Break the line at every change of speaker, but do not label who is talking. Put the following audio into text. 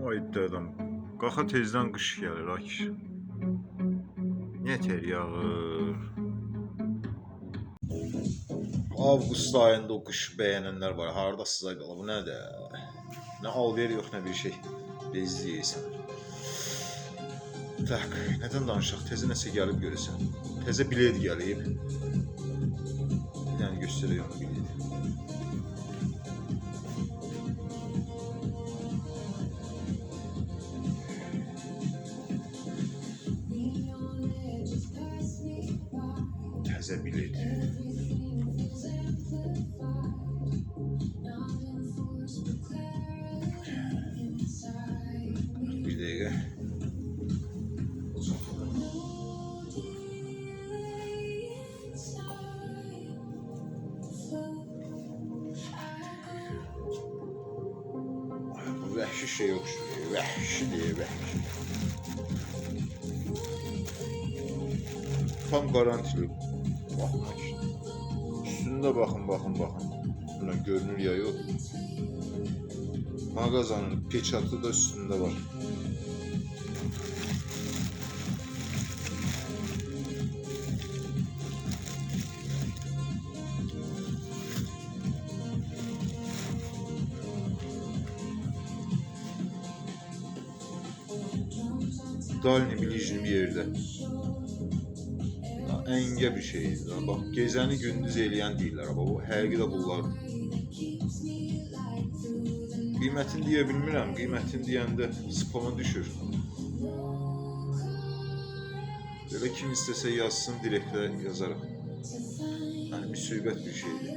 Vay dedem. Qaxa tezdən qış gəlir Akif. Nətər yağır. Avqust ayında o qış bəyənənlər var. Harda sıza qalıb, bu nədir? Nə alver yox, nə bir şey. Bezli yeysən. Tak, nədən danışaq? Təzə nəsə gəlib görəsən. Təzə bilet gəlib. Bir dənə göstərəyim o bileti. Təzə bilet. Bir dəqiqə. Bu vəhşi şey oxşuyur. Vəhşi deyə vəhşi. Tam garantili. Baxmaq işte. Üstündə baxın. Buna görünür ya yox. Mağazanın peçatı da üstündə var. Dalini bilicli bir yerde. Əngə bir şeydir. Bax, gezəni gündüz eləyən deyirlər. Bu həqiqi də bunlar. Qiymətini deyə bilmirəm. Qiymətini deyəndə spama düşür. Belə kim istəsə yazsın, direktlə yazarıq. Yəni müsibət bir şeydir.